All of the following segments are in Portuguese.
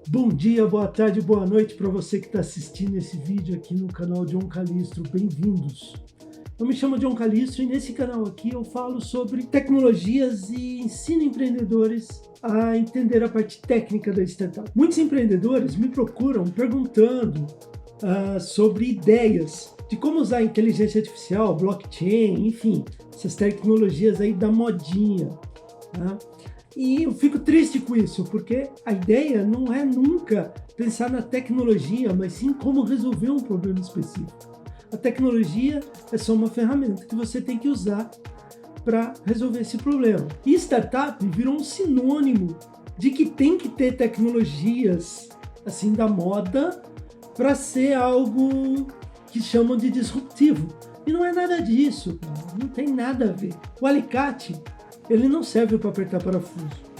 Bom dia, boa tarde, boa noite para você que está assistindo esse vídeo aqui no canal John Calistro. Bem-vindos! Eu me chamo John Calistro e nesse canal aqui eu falo sobre tecnologias e ensino empreendedores a entender a parte técnica da startup. Muitos empreendedores me procuram perguntando sobre ideias de como usar a inteligência artificial, blockchain, enfim, essas tecnologias aí da modinha, tá? E eu fico triste com isso, porque a ideia não é nunca pensar na tecnologia, mas sim como resolver um problema específico. A tecnologia é só uma ferramenta que você tem que usar para resolver esse problema. E startup virou um sinônimo de que tem que ter tecnologias assim da moda para ser algo que chamam de disruptivo. E não é nada disso, não tem nada a ver. O alicate, ele não serve para apertar parafuso.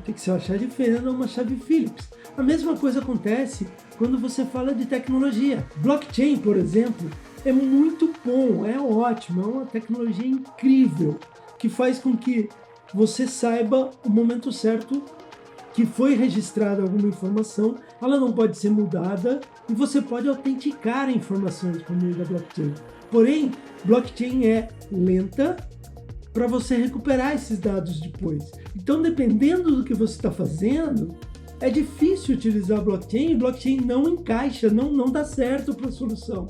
Tem que ser uma chave fenda ou uma chave Phillips. A mesma coisa acontece quando você fala de tecnologia. Blockchain, por exemplo, é muito bom, é ótimo, é uma tecnologia incrível que faz com que você saiba o momento certo que foi registrada alguma informação, ela não pode ser mudada e você pode autenticar informações por meio da blockchain. Porém, blockchain é lenta para você recuperar esses dados depois. Então, dependendo do que você está fazendo, é difícil utilizar blockchain e blockchain não encaixa, não dá certo para a solução.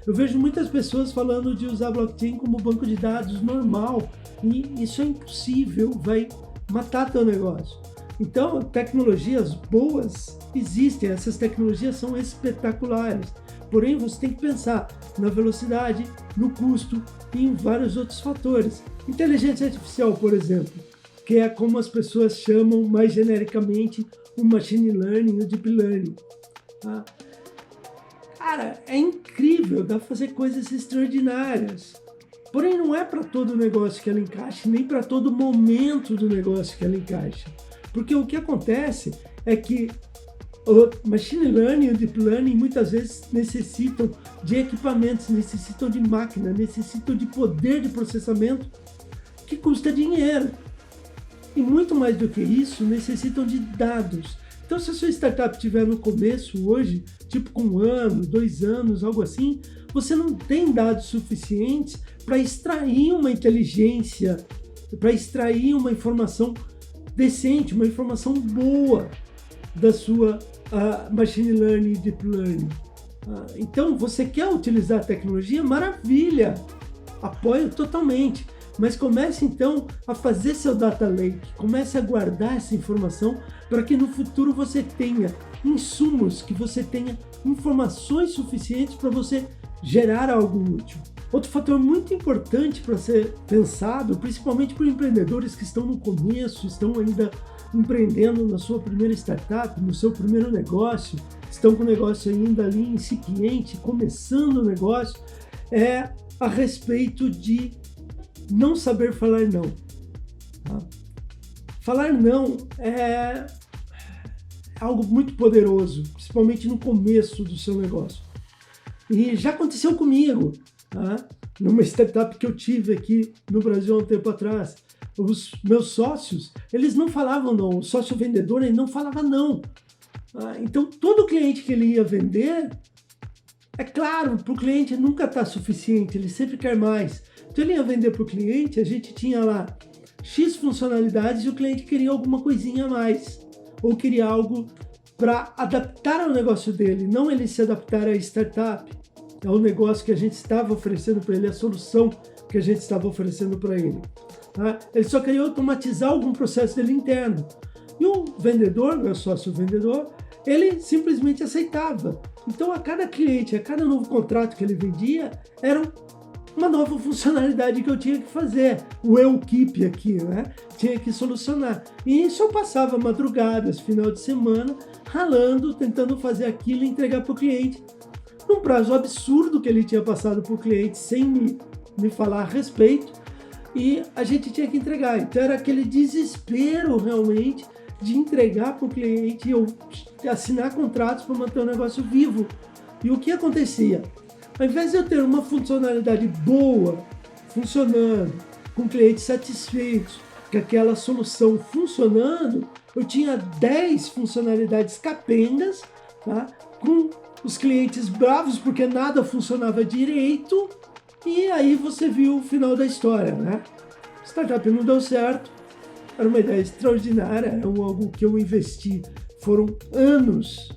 Eu vejo muitas pessoas falando de usar blockchain como banco de dados normal e isso é impossível, vai matar teu negócio. Então, tecnologias boas existem, essas tecnologias são espetaculares. Porém, você tem que pensar na velocidade, no custo e em vários outros fatores. Inteligência artificial, por exemplo, que é como as pessoas chamam mais genericamente o machine learning, o deep learning. Tá? Cara, é incrível, dá para fazer coisas extraordinárias. Porém, não é para todo negócio que ela encaixa, nem para todo momento do negócio que ela encaixa. Porque o que acontece é que o machine learning e o deep learning muitas vezes necessitam de equipamentos, necessitam de máquina, necessitam de poder de processamento que custa dinheiro. E muito mais do que isso, necessitam de dados. Então, se a sua startup estiver no começo hoje, tipo com 1 ano, 2 anos, algo assim, você não tem dados suficientes para extrair uma inteligência, para extrair uma informação decente, uma informação boa da sua machine learning e deep learning. Então, você quer utilizar a tecnologia? Maravilha! Apoio totalmente. Mas comece então a fazer seu data lake, comece a guardar essa informação para que no futuro você tenha insumos, que você tenha informações suficientes para você gerar algo útil. Outro fator muito importante para ser pensado, principalmente por empreendedores que estão no começo, estão ainda empreendendo na sua primeira startup, no seu primeiro negócio, estão com o negócio ainda ali incipiente, começando o negócio, é a respeito de não saber falar não. Tá? Falar não é algo muito poderoso, principalmente no começo do seu negócio. E já aconteceu comigo, tá? Numa startup que eu tive aqui no Brasil há um tempo atrás. Os meus sócios, eles não falavam não, o sócio vendedor ele não falava não. Então, todo cliente que ele ia vender, é claro, para o cliente nunca está suficiente, ele sempre quer mais. Então, ele ia vender para o cliente, a gente tinha lá X funcionalidades e o cliente queria alguma coisinha a mais, ou queria algo para adaptar ao negócio dele, não ele se adaptar à startup, ao negócio que a gente estava oferecendo para ele, a solução que a gente estava oferecendo para ele. Tá? Ele só queria automatizar algum processo dele interno. E o vendedor, meu sócio vendedor, ele simplesmente aceitava. Então, a cada cliente, a cada novo contrato que ele vendia, era uma nova funcionalidade que eu tinha que fazer. O eu keep aqui, né? Tinha que solucionar. E isso eu passava madrugadas, final de semana, ralando, tentando fazer aquilo e entregar para o cliente. Num prazo absurdo que ele tinha passado para o cliente, sem me falar a respeito. E a gente tinha que entregar. Então era aquele desespero realmente de entregar para o cliente ou assinar contratos para manter o negócio vivo. E o que acontecia? Ao invés de eu ter uma funcionalidade boa, funcionando, com clientes satisfeitos, com aquela solução funcionando, eu tinha 10 funcionalidades capengas, tá? Com os clientes bravos porque nada funcionava direito, e aí você viu o final da história, né? A startup não deu certo, era uma ideia extraordinária, era algo que eu investi, foram anos,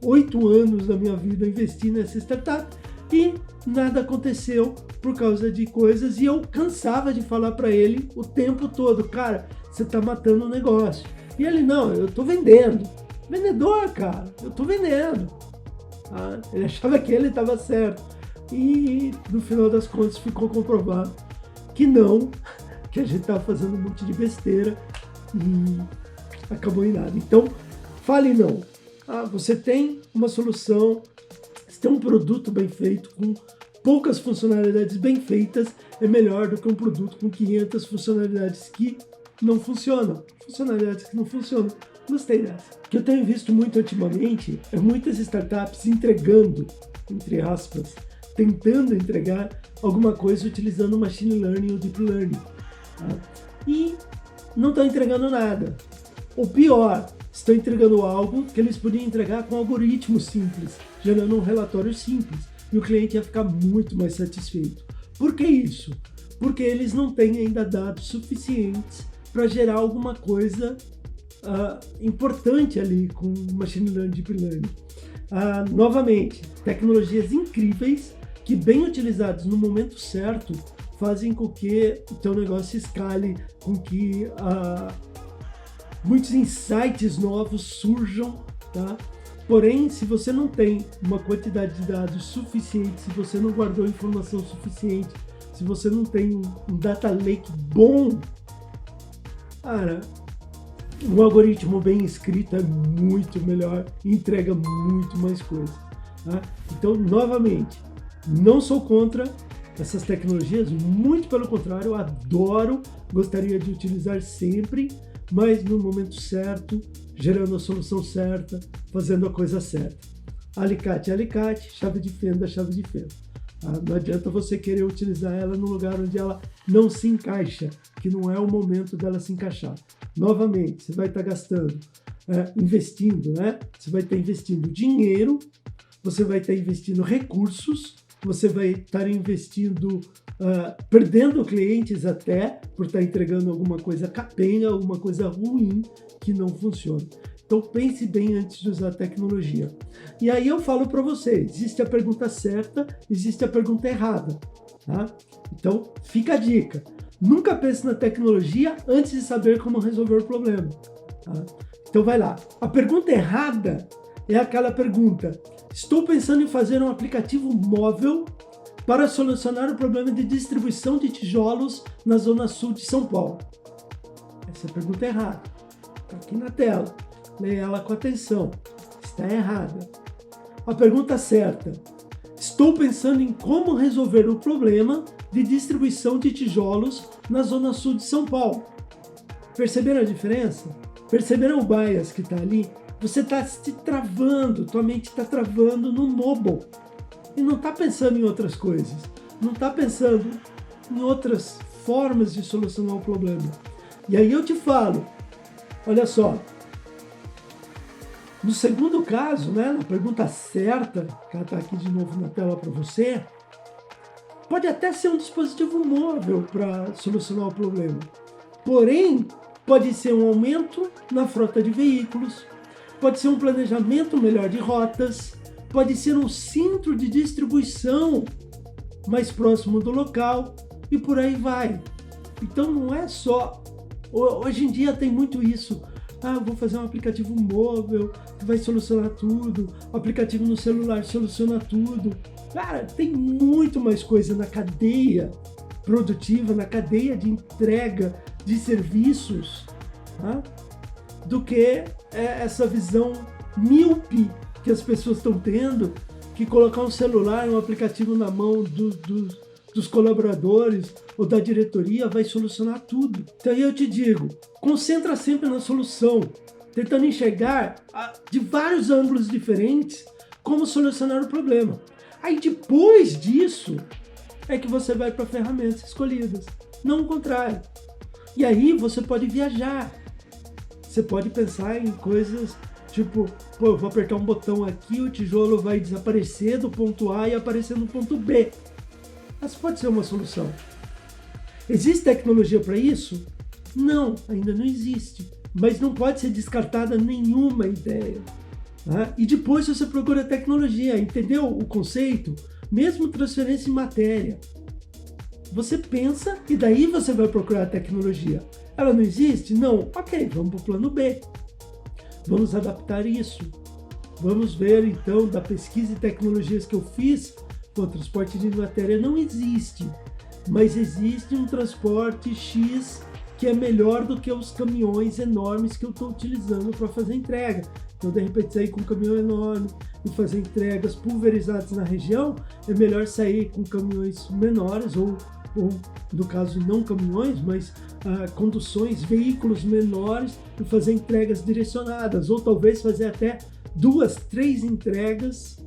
8 anos da minha vida eu investi nessa startup, e nada aconteceu por causa de coisas, e eu cansava de falar para ele o tempo todo, cara, você tá matando o negócio. E ele, não, eu tô vendendo. Vendedor, cara, eu tô vendendo. Ah, ele achava que ele estava certo. E no final das contas ficou comprovado que não, que a gente estava fazendo um monte de besteira e acabou em nada. Então, fale não. Ah, você tem uma solução, você tem um produto bem feito, com poucas funcionalidades bem feitas, é melhor do que um produto com 500 funcionalidades que não funcionam. Funcionalidades que não funcionam. Gostei dessa. O que eu tenho visto muito ultimamente é muitas startups entregando, entre aspas, tentando entregar alguma coisa utilizando machine learning ou deep learning. Tá? E não estão entregando nada. Ou pior, estão entregando algo que eles podiam entregar com algoritmos simples, gerando um relatório simples. E o cliente ia ficar muito mais satisfeito. Por que isso? Porque eles não têm ainda dados suficientes para gerar alguma coisa importante ali com machine learning e deep learning. Novamente, tecnologias incríveis que, bem utilizadas no momento certo, fazem com que o teu negócio escale, com que muitos insights novos surjam, tá? Porém, se você não tem uma quantidade de dados suficiente, se você não guardou informação suficiente, se você não tem um data lake bom, cara, um algoritmo bem escrito é muito melhor e entrega muito mais coisa. Tá? Então, novamente, não sou contra essas tecnologias, muito pelo contrário, eu adoro, gostaria de utilizar sempre, mas no momento certo, gerando a solução certa, fazendo a coisa certa. Alicate, alicate, chave de fenda, chave de fenda. Não adianta você querer utilizar ela no lugar onde ela não se encaixa, que não é o momento dela se encaixar. Novamente, você vai estar gastando, investindo, né? Você vai estar investindo dinheiro, você vai estar investindo recursos, você vai estar investindo, perdendo clientes até, por estar entregando alguma coisa capenga, alguma coisa ruim que não funciona. Então pense bem antes de usar a tecnologia. E aí eu falo para você, existe a pergunta certa, existe a pergunta errada. Tá? Então fica a dica. Nunca pense na tecnologia antes de saber como resolver o problema. Tá? Então vai lá. A pergunta errada é aquela pergunta: estou pensando em fazer um aplicativo móvel para solucionar o problema de distribuição de tijolos na zona sul de São Paulo. Essa é a pergunta errada. Está aqui na tela. Leia ela com atenção. Está errada. A pergunta certa: estou pensando em como resolver o problema de distribuição de tijolos na zona sul de São Paulo. Perceberam a diferença? Perceberam o bias que está ali? Você está se travando, tua mente está travando no mobile. E não está pensando em outras coisas. Não está pensando em outras formas de solucionar o problema. E aí eu te falo, olha só, no segundo caso, né, na pergunta certa, que ela está aqui de novo na tela para você, pode até ser um dispositivo móvel para solucionar o problema. Porém, pode ser um aumento na frota de veículos, pode ser um planejamento melhor de rotas, pode ser um centro de distribuição mais próximo do local e por aí vai. Então não é só... Hoje em dia tem muito isso. Vou fazer um aplicativo móvel que vai solucionar tudo. O aplicativo no celular soluciona tudo. Cara, tem muito mais coisa na cadeia produtiva, na cadeia de entrega de serviços, tá? Do que essa visão míope que as pessoas estão tendo, que colocar um celular, um aplicativo na mão dos colaboradores ou da diretoria vai solucionar tudo. Então eu te digo, concentra sempre na solução, tentando enxergar de vários ângulos diferentes como solucionar o problema. Aí depois disso é que você vai para ferramentas escolhidas, não o contrário. E aí você pode viajar. Você pode pensar em coisas tipo, pô, eu vou apertar um botão aqui, o tijolo vai desaparecer do ponto A e aparecer no ponto B. Essa pode ser uma solução. Existe tecnologia para isso? Não, ainda não existe. Mas não pode ser descartada nenhuma ideia. Tá? E depois você procura tecnologia, entendeu o conceito? Mesmo transferência em matéria. Você pensa e daí você vai procurar a tecnologia. Ela não existe? Não. Ok, vamos para o plano B. Vamos adaptar isso. Vamos ver então da pesquisa e tecnologias que eu fiz. O transporte de matéria não existe, mas existe um transporte X que é melhor do que os caminhões enormes que eu estou utilizando para fazer entrega. Então, de repente, sair com um caminhão enorme e fazer entregas pulverizadas na região, é melhor sair com caminhões menores ou no caso não caminhões, mas conduções, veículos menores e fazer entregas direcionadas, ou talvez fazer até 2, 3 entregas,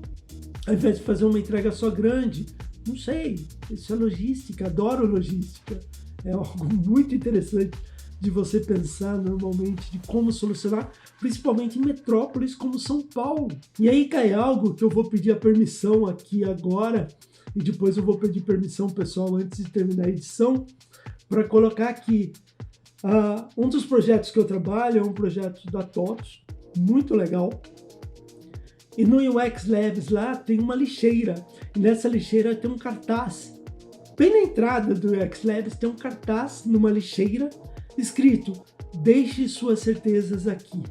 ao invés de fazer uma entrega só grande. Não sei, isso é logística, adoro logística, é algo muito interessante de você pensar normalmente de como solucionar, principalmente em metrópoles como São Paulo. E aí cai algo que eu vou pedir a permissão aqui agora, e depois eu vou pedir permissão pessoal antes de terminar a edição, para colocar aqui. Um dos projetos que eu trabalho é um projeto da TOTOS, muito legal. E no UX Labs lá tem uma lixeira, e nessa lixeira tem um cartaz. Bem na entrada do UX Labs tem um cartaz numa lixeira, escrito, deixe suas certezas aqui.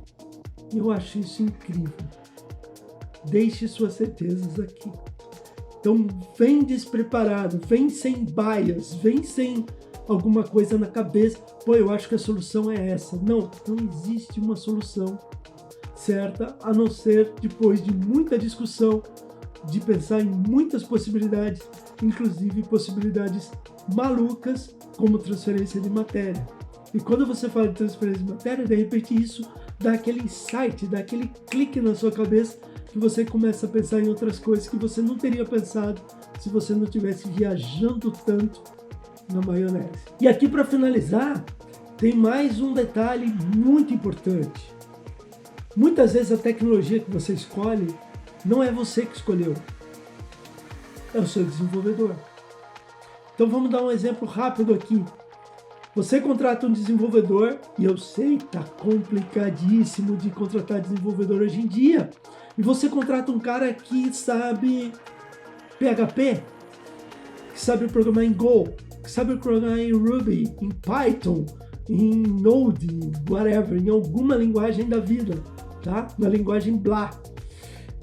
Eu acho isso incrível. Deixe suas certezas aqui. Então, vem despreparado, vem sem bias, vem sem alguma coisa na cabeça. Pô, eu acho que a solução é essa. Não existe uma solução certa, a não ser depois de muita discussão, de pensar em muitas possibilidades, inclusive possibilidades malucas, como transferência de matéria. E quando você fala de transferência de matéria, de repente isso dá aquele insight, dá aquele clique na sua cabeça, que você começa a pensar em outras coisas que você não teria pensado se você não estivesse viajando tanto na maionese. E aqui, para finalizar, tem mais um detalhe muito importante. Muitas vezes a tecnologia que você escolhe não é você que escolheu, é o seu desenvolvedor. Então vamos dar um exemplo rápido aqui. Você contrata um desenvolvedor, e eu sei, tá complicadíssimo de contratar desenvolvedor hoje em dia, e você contrata um cara que sabe PHP, que sabe programar em Go, que sabe programar em Ruby, em Python, em Node, whatever, em alguma linguagem da vida, tá? Na linguagem Blah.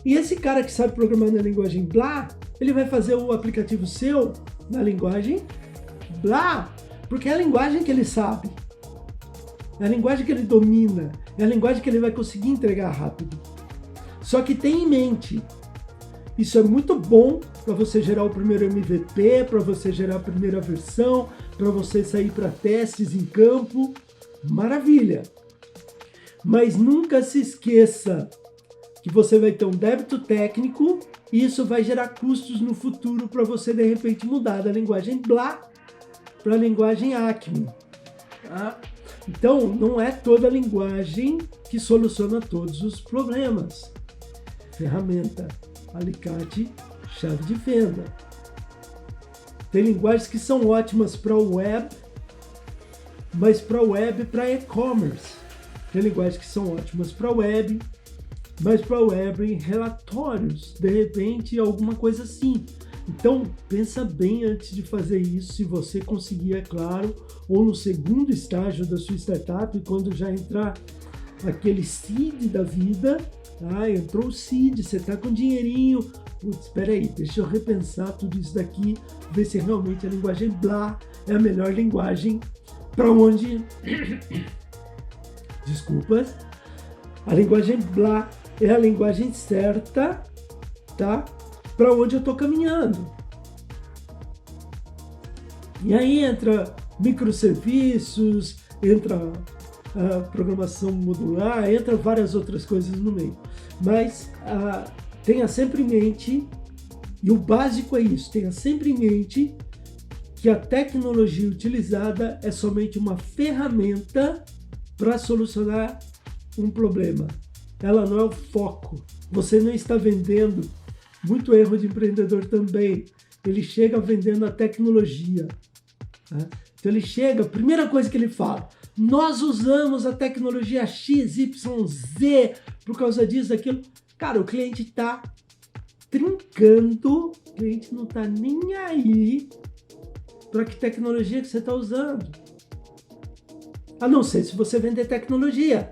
E esse cara que sabe programar na linguagem Blah, ele vai fazer o aplicativo seu na linguagem Blah, porque é a linguagem que ele sabe, é a linguagem que ele domina, é a linguagem que ele vai conseguir entregar rápido. Só que tenha em mente, isso é muito bom para você gerar o primeiro MVP, para você gerar a primeira versão, para você sair para testes em campo, maravilha. Mas nunca se esqueça que você vai ter um débito técnico e isso vai gerar custos no futuro para você de repente mudar da linguagem Blah para a linguagem Acme. Tá? Então, não é toda linguagem que soluciona todos os problemas. Ferramenta, alicate, chave de fenda. Tem linguagens que são ótimas para o web, mas para o web e para e-commerce. Tem linguagens que são ótimas para web, mas para web em relatórios, de repente alguma coisa assim. Então, pensa bem antes de fazer isso, se você conseguir, é claro, ou no segundo estágio da sua startup, quando já entrar aquele seed da vida, tá? Entrou o seed, você está com dinheirinho, putz, espera aí, deixa eu repensar tudo isso daqui, ver se realmente a linguagem Blah é a melhor linguagem para onde... Desculpas. A linguagem Blah é a linguagem certa, tá? Para onde eu estou caminhando. E aí entra microserviços, entra a programação modular, entra várias outras coisas no meio. Mas tenha sempre em mente, e o básico é isso, tenha sempre em mente que a tecnologia utilizada é somente uma ferramenta para solucionar um problema. Ela não é o foco. Você não está vendendo. Muito erro de empreendedor também. Ele chega vendendo a tecnologia. Né? Então ele chega, a primeira coisa que ele fala, nós usamos a tecnologia XYZ por causa disso, daquilo. Cara, o cliente está trincando, o cliente não está nem aí para que tecnologia que você está usando. A não ser se você vender tecnologia.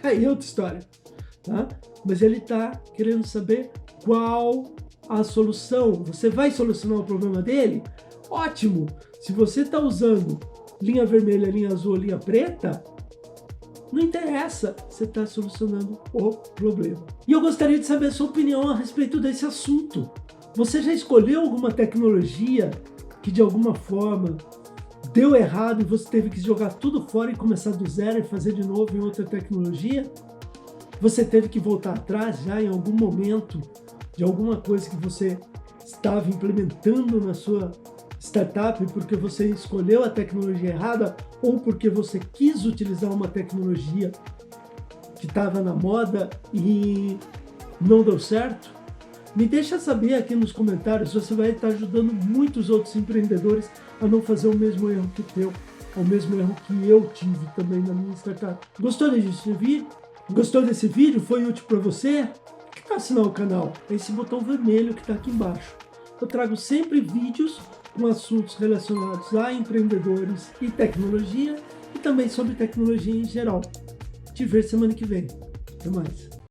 Aí é outra história. Tá? Mas ele está querendo saber qual a solução. Você vai solucionar o problema dele? Ótimo! Se você está usando linha vermelha, linha azul, linha preta, não interessa, você está solucionando o problema. E eu gostaria de saber a sua opinião a respeito desse assunto. Você já escolheu alguma tecnologia que de alguma forma deu errado e você teve que jogar tudo fora e começar do zero e fazer de novo em outra tecnologia? Você teve que voltar atrás já em algum momento de alguma coisa que você estava implementando na sua startup porque você escolheu a tecnologia errada ou porque você quis utilizar uma tecnologia que estava na moda e não deu certo? Me deixa saber aqui nos comentários, você vai estar ajudando muitos outros empreendedores a não fazer o mesmo erro que o teu, o mesmo erro que eu tive também na minha startup. Gostou desse vídeo? Gostou desse vídeo? Foi útil para você? Que tal assinar o canal? É esse botão vermelho que está aqui embaixo. Eu trago sempre vídeos com assuntos relacionados a empreendedores e tecnologia e também sobre tecnologia em geral. Te vejo semana que vem. Até mais.